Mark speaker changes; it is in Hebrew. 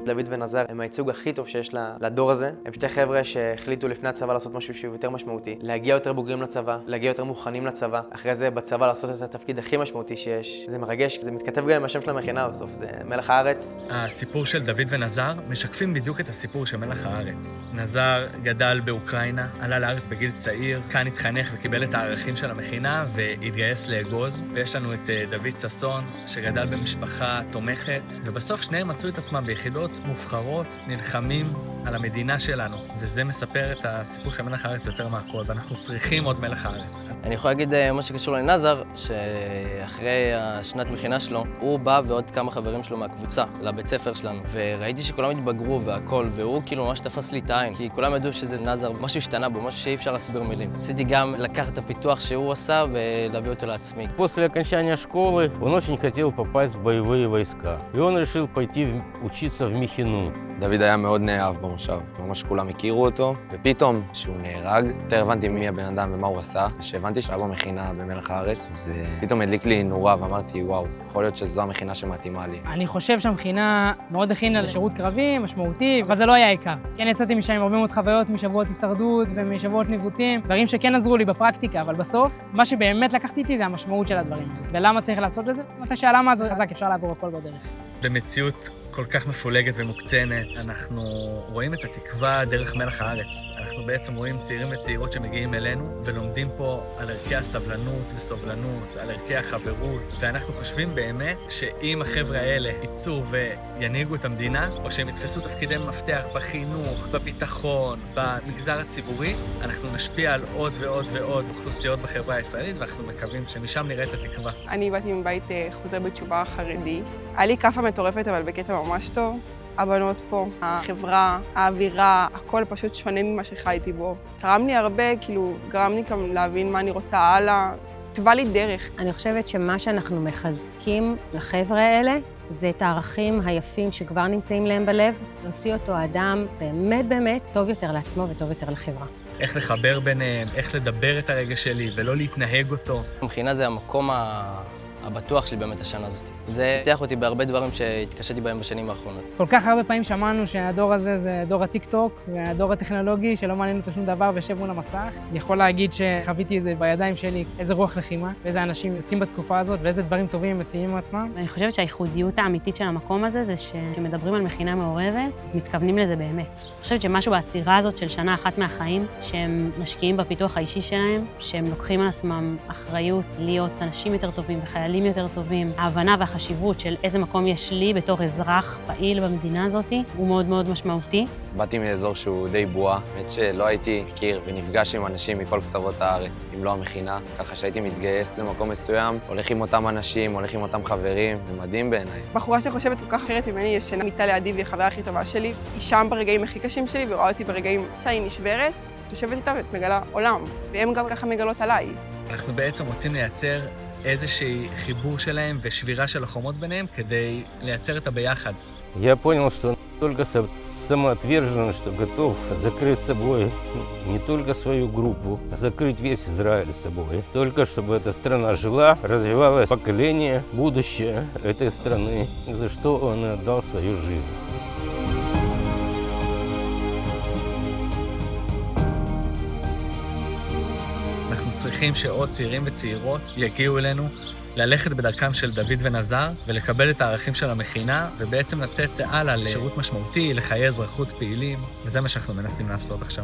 Speaker 1: דוד ונזר הם הייצוג הכי טוב שיש לדור הזה. הם שתי חבר'ה שהחליטו לפני הצבא לעשות משהו שהוא יותר משמעותי, להגיע יותר בוגרים לצבא, להגיע יותר מוכנים לצבא, אחרי זה בצבא לעשות את התפקיד הכי משמעותי שיש. זה מרגש, זה מתכתב גם עם השם של המכינה בסוף, זה מלח הארץ.
Speaker 2: הסיפור של דוד ונזר משקפים בדיוק את הסיפור של מלח הארץ. נזר גדל באוקראינה, עלה לארץ בגיל צעיר, כאן התחנך וקיבל את הערכים של המכינה והתגייס לאגוז. ויש לנו את דוד ששון, שגדל במשפחה תומכת, ובסוף שניהם מצאו את עצמם ביחידות מובחרות, נלחמים על המדינה שלנו, וזה מספר את הסיפור של מלח הארץ יותר מהכל, ואנחנו צריכים עוד מלח הארץ.
Speaker 3: אני יכול להגיד מה שקשור לנזר, שאחרי השנת מכינה שלו, הוא בא ועוד כמה חברים שלו מהקבוצה, לבית ספר שלנו, וראיתי שכולם התבגרו והכל, והוא כאילו ממש תפס לי את העין, כי כולם ידעו שזה נזר, משהו השתנה בו, משהו שאי אפשר להסביר מילים. רציתי גם לקחת את הפיתוח שהוא עשה ולהביא אותו לעצמי.
Speaker 4: После окончания школы он очень хотел попасть в боевые войска, и он решил пойти учиться в Михину.
Speaker 5: דוד היה מאוד נאהב במושב, ממש כולם הכירו אותו, ופתאום שהוא נהרג, יותר הבנתי מי הבן אדם ומה הוא עשה, כשהבנתי שהיה במכינה במלח הארץ, זה פתאום הדליק לי נורה ואמרתי, וואו, יכול להיות שזו המכינה שמתאימה לי.
Speaker 6: אני חושב שהמכינה מאוד הכינה לשירות קרבי, משמעותי, אבל זה לא היה העיקר. כן יצאתי משם עם הרבה מאוד חוויות משבועות הישרדות ומשבועות ניווטים, דברים שכן עזרו לי בפרקטיקה, אבל בסוף, מה שבאמת לקחתי איתי זה המשמעות של הדברים. ולמה צריך לעשות את זה? מתי שהלמה הזו חזק, אפשר לעבור הכל בדרך.
Speaker 2: במציאות כל כך מפולגת ומוקצנת, אנחנו רואים את התקווה דרך מלח הארץ. אנחנו בעצם רואים צעירים וצעירות שמגיעים אלינו ולומדים פה על ערכי הסבלנות וסובלנות, על ערכי החברות, ואנחנו חושבים באמת שאם החבר'ה האלה ייצאו וינהיגו את המדינה, או שהם יתפסו תפקידי מפתח בחינוך, בביטחון, במגזר הציבורי, אנחנו נשפיע על עוד ועוד ועוד אוכלוסיות בחברה הישראלית, ואנחנו מקווים שמשם נראה את התקווה.
Speaker 7: אני באתי מבית חוזר בתשובה חרדי. היה לי כאפה מטורפת, אבל בקטע ממש טוב. הבנות פה, החברה, האווירה, הכל פשוט שונה ממה שחייתי בו. תרם לי הרבה, כאילו, גרם לי גם להבין מה אני רוצה הלאה, תבע לי דרך.
Speaker 8: אני חושבת שמה שאנחנו מחזקים לחבר'ה האלה, זה את הערכים היפים שכבר נמצאים להם בלב, להוציא אותו אדם באמת באמת טוב יותר לעצמו וטוב יותר לחברה.
Speaker 2: איך לחבר ביניהם, איך לדבר את הרגש שלי ולא להתנהג אותו.
Speaker 3: המכינה זה המקום הבטוח שלי באמת השנה הזאת. זה פתח אותי בהרבה דברים שהתקשיתי בהם בשנים האחרונות.
Speaker 6: כל כך הרבה פעמים שמענו שהדור הזה זה דור הטיק-טוק והדור הטכנולוגי שלא מעניין אותו שום דבר ויושב מול המסך. אני יכול להגיד שחוויתי את זה בידיים שלי, איזה רוח לחימה, ואיזה אנשים יוצאים בתקופה הזאת ואיזה דברים טובים הם מציעים מעצמם.
Speaker 8: אני חושבת שהייחודיות האמיתית של המקום הזה זה שמדברים על מכינה מעורבת, אז מתכוונים לזה באמת. אני חושבת שמשהו בעצירה הזאת של שנה אחת מהחיים, שהם משקיעים בפיתוח האישי שלהם, שהם לוקחים על עצמם אחריות להיות אנשים יותר טובים וחיילים יותר טובים, ההבנה והחשיבות של איזה מקום יש לי בתור אזרח פעיל במדינה הזאת, הוא מאוד מאוד משמעותי.
Speaker 5: באתי מאזור שהוא די בועה, באמת שלא הייתי מכיר ונפגש עם אנשים מכל קצוות הארץ, אם לא המכינה, ככה שהייתי מתגייס למקום מסוים, הולך עם אותם אנשים, הולך עם אותם חברים, זה מדהים בעיניי.
Speaker 7: בחורה שחושבת כל כך אחרת ממני, ישנה מיטה לידי והיא החברה הכי טובה שלי, היא שם ברגעים הכי קשים שלי ורואה אותי ברגעים שאני נשברת, יושבת איתה ואת מגלה עולם, והם גם ככה מגלות עליי.
Speaker 2: אנחנו בעצם רוצים לייצר איזושהי חיבור שלהם ושבירה של החומות ביניהם כדי לייצר את הביחד.
Speaker 4: Я понял, что только самоотверженно, что готов закрыть собой не только свою группу, а закрыть весь Израиль собой. Только чтобы эта страна жила, развивалось поколение, будущее этой страны, за что он отдал свою жизнь.
Speaker 2: צריכים שעוד צעירים וצעירות יגיעו אלינו ללכת בדרכם של דוד ונזר ולקבל את הערכים של המכינה ובעצם לצאת הלאה לשירות משמעותי, לחיי אזרחות פעילים, וזה מה שאנחנו מנסים לעשות עכשיו.